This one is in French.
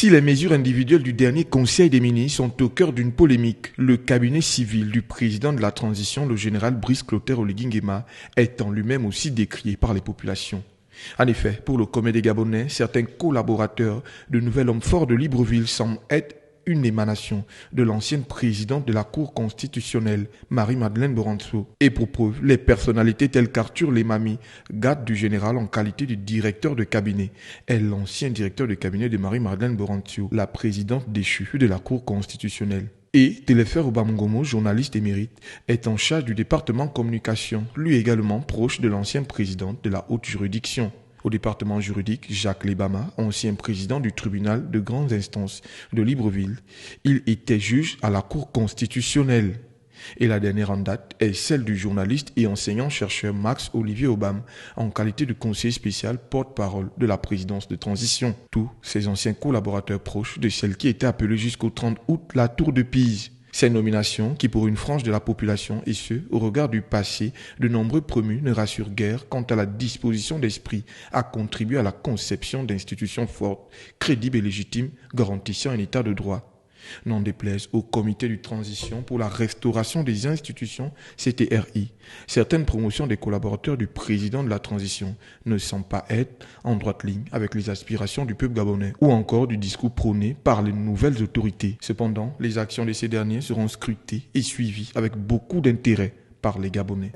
Si les mesures individuelles du dernier Conseil des ministres sont au cœur d'une polémique, le cabinet civil du président de la transition, le général Brice Clotaire Oligui Nguema, est en lui-même aussi décrié par les populations. En effet, pour le Commun des Gabonais, certains collaborateurs de nouvel homme fort de Libreville semblent être une émanation de l'ancienne présidente de la Cour constitutionnelle, Marie-Madeleine Boranso. Et pour preuve, les personnalités telles qu'Arthur Lemami, garde du général en qualité de directeur de cabinet, est l'ancien directeur de cabinet de Marie-Madeleine Boranso, la présidente déchue de la Cour constitutionnelle. Et Téléfer Obamongomo, journaliste émérite, est en charge du département communication, lui également proche de l'ancienne présidente de la haute juridiction. Au département juridique, Jacques Lebama, ancien président du tribunal de grande instance de Libreville, il était juge à la Cour constitutionnelle. Et la dernière en date est celle du journaliste et enseignant-chercheur Max-Olivier Obam, en qualité de conseiller spécial porte-parole de la présidence de transition. Tous ces anciens collaborateurs proches de celle qui était appelée jusqu'au 30 août la Tour de Pise. Ces nominations qui, pour une frange de la population, et ce, au regard du passé, de nombreux promus ne rassurent guère quant à la disposition d'esprit à contribuer à la conception d'institutions fortes, crédibles et légitimes, garantissant un état de droit. N'en déplaise au comité de transition pour la restauration des institutions, CTRI. Certaines promotions des collaborateurs du président de la transition ne semblent pas être en droite ligne avec les aspirations du peuple gabonais ou encore du discours prôné par les nouvelles autorités. Cependant, les actions de ces derniers seront scrutées et suivies avec beaucoup d'intérêt par les Gabonais.